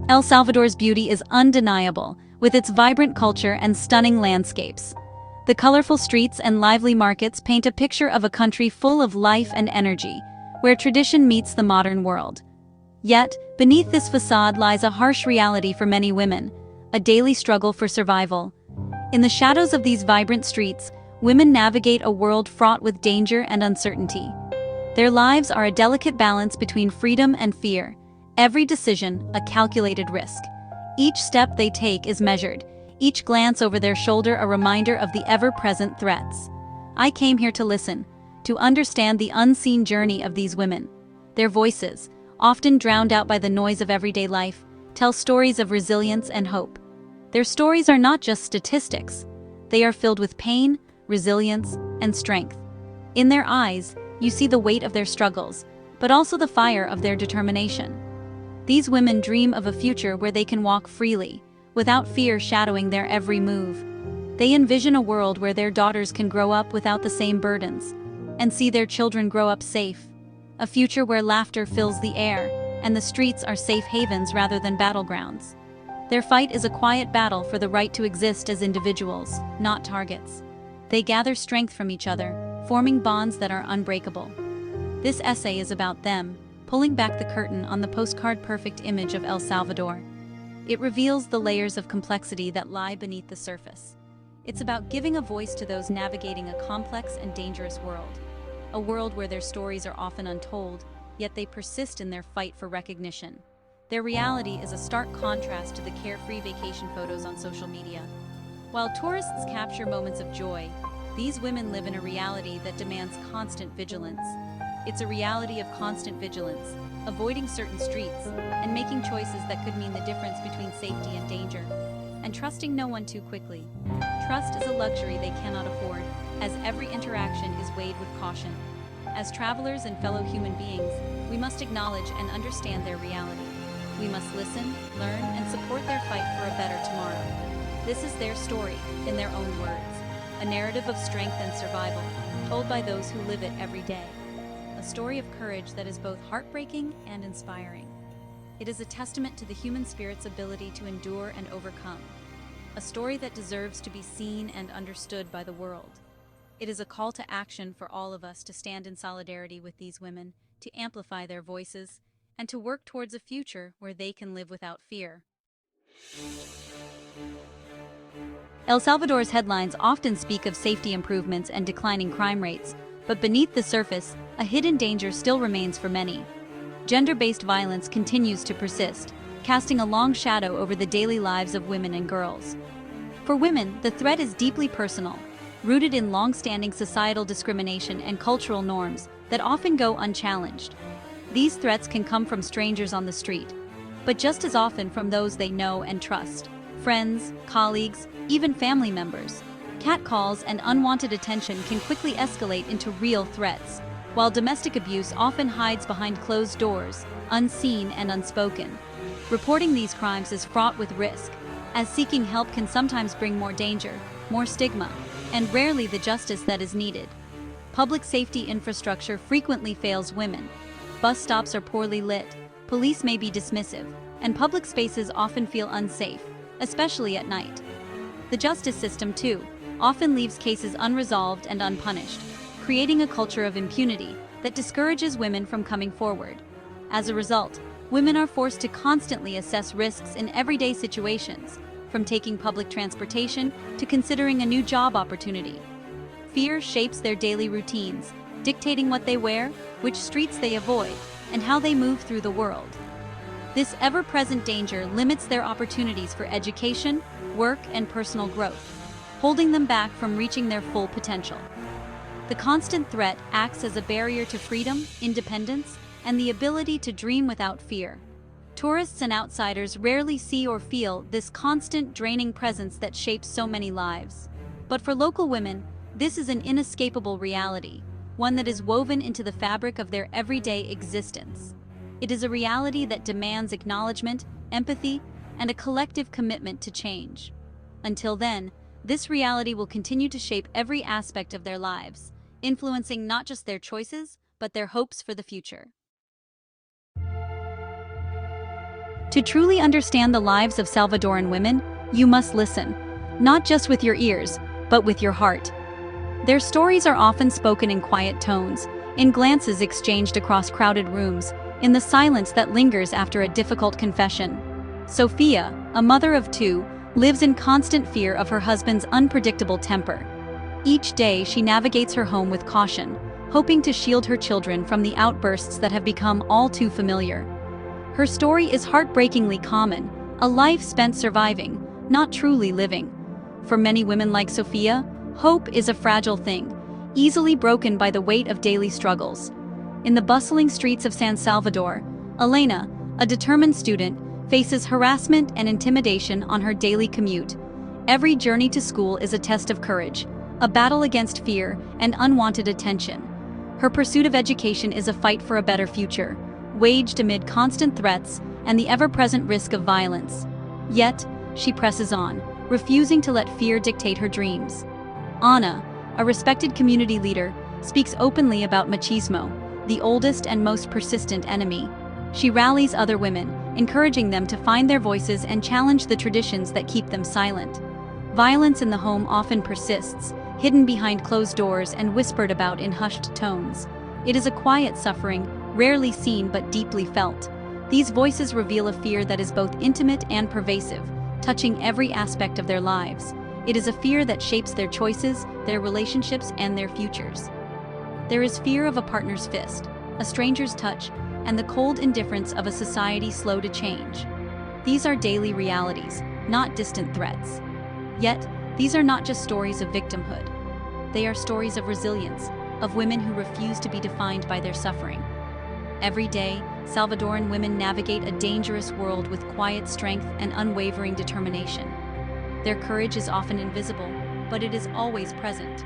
El Salvador's beauty is undeniable, with its vibrant culture and stunning landscapes. The colorful streets and lively markets paint a picture of a country full of life and energy, where tradition meets the modern world. Yet, beneath this facade lies a harsh reality for many women, a daily struggle for survival. In the shadows of these vibrant streets, women navigate a world fraught with danger and uncertainty. Their lives are a delicate balance between freedom and fear, every decision a calculated risk. Each step they take is measured, each glance over their shoulder a reminder of the ever-present threats. I came here to listen, to understand the unseen journey of these women. Their voices, often drowned out by the noise of everyday life, tell stories of resilience and hope. Their stories are not just statistics. They are filled with pain, resilience, and strength. In their eyes, you see the weight of their struggles, but also the fire of their determination. These women dream of a future where they can walk freely, without fear shadowing their every move. They envision a world where their daughters can grow up without the same burdens, and see their children grow up safe. A future where laughter fills the air, and the streets are safe havens rather than battlegrounds. Their fight is a quiet battle for the right to exist as individuals, not targets. They gather strength from each other, forming bonds that are unbreakable. This essay is about them, pulling back the curtain on the postcard-perfect image of El Salvador. It reveals the layers of complexity that lie beneath the surface. It's about giving a voice to those navigating a complex and dangerous world. A world where their stories are often untold, yet they persist in their fight for recognition. Their reality is a stark contrast to the carefree vacation photos on social media. While tourists capture moments of joy, these women live in a reality that demands constant vigilance. It's a reality of constant vigilance, avoiding certain streets, and making choices that could mean the difference between safety and danger, and trusting no one too quickly. Trust is a luxury they cannot afford, as every interaction is weighed with caution. As travelers and fellow human beings, we must acknowledge and understand their reality. We must listen, learn, and support their fight for a better tomorrow. This is their story, in their own words, a narrative of strength and survival, told by those who live it every day. A story of courage that is both heartbreaking and inspiring. It is a testament to the human spirit's ability to endure and overcome. A story that deserves to be seen and understood by the world. It is a call to action for all of us to stand in solidarity with these women, to amplify their voices, and to work towards a future where they can live without fear. El Salvador's headlines often speak of safety improvements and declining crime rates, but beneath the surface, a hidden danger still remains for many. Gender-based violence continues to persist, casting a long shadow over the daily lives of women and girls. For women, the threat is deeply personal, rooted in long-standing societal discrimination and cultural norms that often go unchallenged. These threats can come from strangers on the street, but just as often from those they know and trust, friends, colleagues, even family members. Catcalls and unwanted attention can quickly escalate into real threats, while domestic abuse often hides behind closed doors, unseen and unspoken. Reporting these crimes is fraught with risk, as seeking help can sometimes bring more danger, more stigma, and rarely the justice that is needed. Public safety infrastructure frequently fails women. Bus stops are poorly lit, police may be dismissive, and public spaces often feel unsafe, especially at night. The justice system, too, often leaves cases unresolved and unpunished, creating a culture of impunity that discourages women from coming forward. As a result, women are forced to constantly assess risks in everyday situations, from taking public transportation to considering a new job opportunity. Fear shapes their daily routines, dictating what they wear, which streets they avoid, and how they move through the world. This ever-present danger limits their opportunities for education, work, and personal growth, holding them back from reaching their full potential. The constant threat acts as a barrier to freedom, independence, and the ability to dream without fear. Tourists and outsiders rarely see or feel this constant, draining presence that shapes so many lives. But for local women, this is an inescapable reality, one that is woven into the fabric of their everyday existence. It is a reality that demands acknowledgement, empathy, and a collective commitment to change. Until then, this reality will continue to shape every aspect of their lives, influencing not just their choices, but their hopes for the future. To truly understand the lives of Salvadoran women, you must listen, not just with your ears, but with your heart. Their stories are often spoken in quiet tones, in glances exchanged across crowded rooms, in the silence that lingers after a difficult confession. Sophia, a mother of two, lives in constant fear of her husband's unpredictable temper. Each day she navigates her home with caution, hoping to shield her children from the outbursts that have become all too familiar. Her story is heartbreakingly common, a life spent surviving, not truly living. For many women like Sophia, hope is a fragile thing, easily broken by the weight of daily struggles. In the bustling streets of San Salvador, Elena, a determined student, faces harassment and intimidation on her daily commute. Every journey to school is a test of courage, a battle against fear and unwanted attention. Her pursuit of education is a fight for a better future, waged amid constant threats and the ever-present risk of violence. Yet, she presses on, refusing to let fear dictate her dreams. Ana, a respected community leader, speaks openly about machismo, the oldest and most persistent enemy. She rallies other women, encouraging them to find their voices and challenge the traditions that keep them silent. Violence in the home often persists, hidden behind closed doors and whispered about in hushed tones. It is a quiet suffering, rarely seen but deeply felt. These voices reveal a fear that is both intimate and pervasive, touching every aspect of their lives. It is a fear that shapes their choices, their relationships, and their futures. There is fear of a partner's fist, a stranger's touch, and the cold indifference of a society slow to change. These are daily realities, not distant threats. Yet, these are not just stories of victimhood. They are stories of resilience, of women who refuse to be defined by their suffering. Every day, Salvadoran women navigate a dangerous world with quiet strength and unwavering determination. Their courage is often invisible, but it is always present.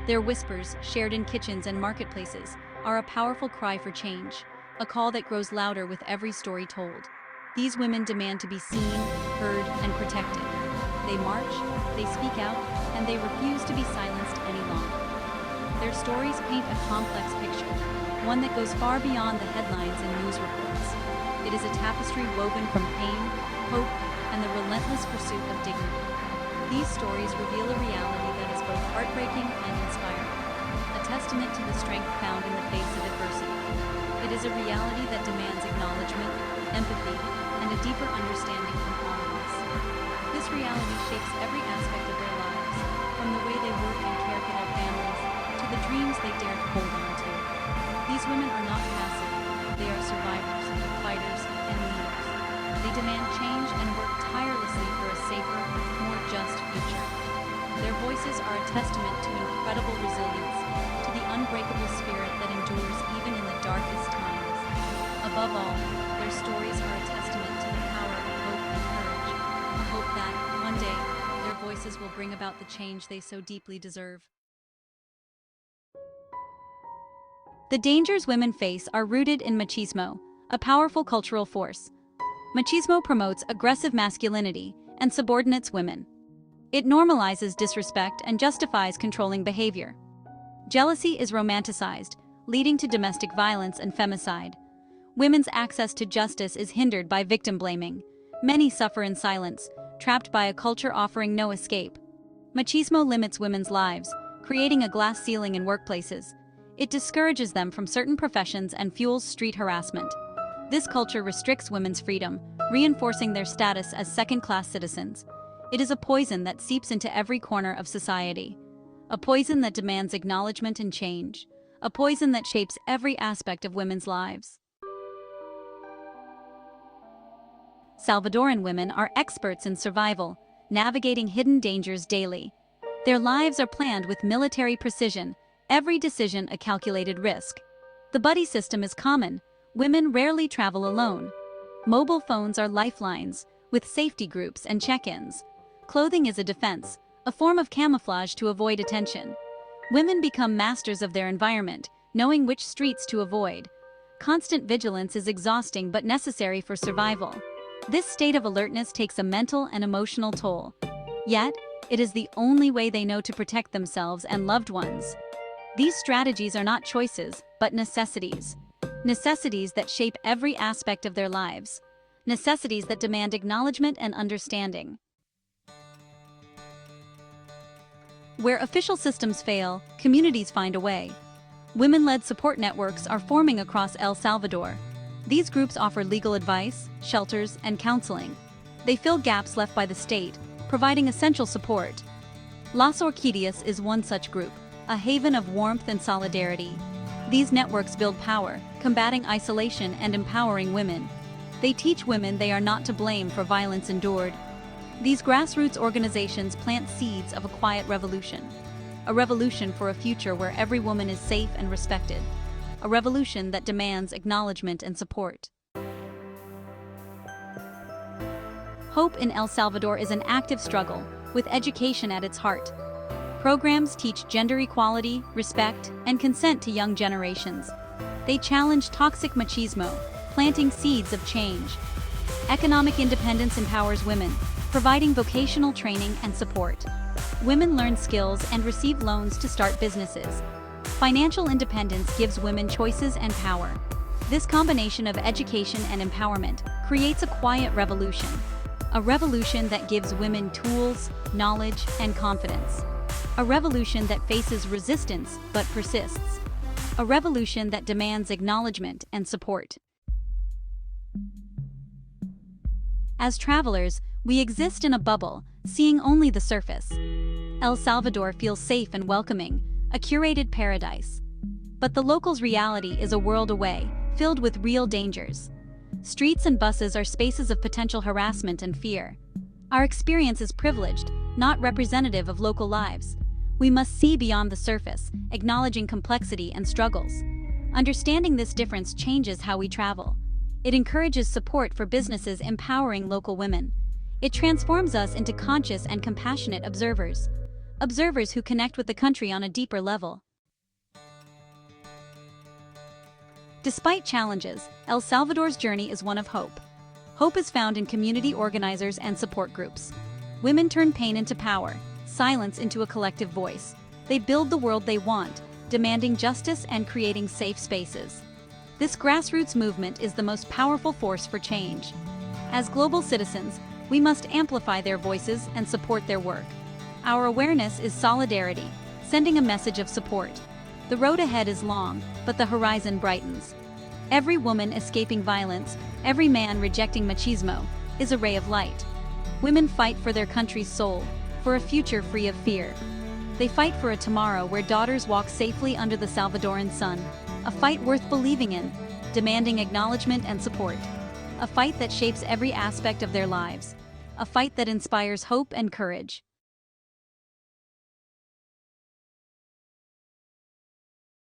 Their whispers, shared in kitchens and marketplaces, are a powerful cry for change, a call that grows louder with every story told. These women demand to be seen, heard, and protected. They march, they speak out, and they refuse to be silenced any longer. Their stories paint a complex picture, one that goes far beyond the headlines and news reports. It is a tapestry woven from pain, hope, and the relentless pursuit of dignity. These stories reveal a reality that is both heartbreaking and inspiring, a testament to the strength found in the face of adversity. It is a reality that demands acknowledgement, empathy, and a deeper understanding from all of us. This reality shapes every aspect of their lives, from the way they work and care for their families, to the dreams they dare to hold on to. These women are not passive, they are survivors, fighters, and leaders. They demand change and work tirelessly for a safer, more just future. Their voices are a testament to incredible resilience, to the unbreakable spirit that endures even in the darkest times. Above all, their stories are a testament to the power of hope and courage, a hope that, one day, their voices will bring about the change they so deeply deserve. The dangers women face are rooted in machismo, a powerful cultural force. Machismo promotes aggressive masculinity and subordinates women. It normalizes disrespect and justifies controlling behavior. Jealousy is romanticized, leading to domestic violence and femicide. Women's access to justice is hindered by victim blaming. Many suffer in silence, trapped by a culture offering no escape. Machismo limits women's lives, creating a glass ceiling in workplaces. It discourages them from certain professions and fuels street harassment. This culture restricts women's freedom, reinforcing their status as second-class citizens. It is a poison that seeps into every corner of society. A poison that demands acknowledgement and change. A poison that shapes every aspect of women's lives. Salvadoran women are experts in survival, navigating hidden dangers daily. Their lives are planned with military precision, every decision a calculated risk. The buddy system is common. Women rarely travel alone. Mobile phones are lifelines, with safety groups and check-ins. Clothing is a defense, a form of camouflage to avoid attention. Women become masters of their environment, knowing which streets to avoid. Constant vigilance is exhausting but necessary for survival. This state of alertness takes a mental and emotional toll. Yet, it is the only way they know to protect themselves and loved ones. These strategies are not choices, but necessities. Necessities that shape every aspect of their lives. necessities that demand acknowledgement and understanding. Where official systems fail, communities find a way. Women-led support networks are forming across El Salvador. These groups offer legal advice, shelters, and counseling. They fill gaps left by the state, providing essential support. Las Orquídeas is one such group, a haven of warmth and solidarity. These networks build power, combating isolation and empowering women. They teach women they are not to blame for violence endured. These grassroots organizations plant seeds of a quiet revolution. A revolution for a future where every woman is safe and respected. A revolution that demands acknowledgement and support. Hope in El Salvador is an active struggle, with education at its heart. Programs teach gender equality, respect, and consent to young generations. They challenge toxic machismo, planting seeds of change. Economic independence empowers women, providing vocational training and support. Women learn skills and receive loans to start businesses. Financial independence gives women choices and power. This combination of education and empowerment creates a quiet revolution. A revolution that gives women tools, knowledge, and confidence. A revolution that faces resistance but persists. A revolution that demands acknowledgement and support. As travelers, we exist in a bubble, seeing only the surface. El Salvador feels safe and welcoming, a curated paradise. But the locals' reality is a world away, filled with real dangers. Streets and buses are spaces of potential harassment and fear. Our experience is privileged, not representative of local lives. We must see beyond the surface, acknowledging complexity and struggles. Understanding this difference changes how we travel. It encourages support for businesses empowering local women. It transforms us into conscious and compassionate observers. Observers who connect with the country on a deeper level. Despite challenges, El Salvador's journey is one of hope. Hope is found in community organizers and support groups. Women turn pain into power, silence into a collective voice. They build the world they want, demanding justice and creating safe spaces. This grassroots movement is the most powerful force for change. As global citizens, we must amplify their voices and support their work. Our awareness is solidarity, sending a message of support. The road ahead is long, but the horizon brightens. Every woman escaping violence, every man rejecting machismo, is a ray of light. Women fight for their country's soul, for a future free of fear. They fight for a tomorrow where daughters walk safely under the Salvadoran sun, a fight worth believing in, demanding acknowledgement and support. A fight that shapes every aspect of their lives. A fight that inspires hope and courage.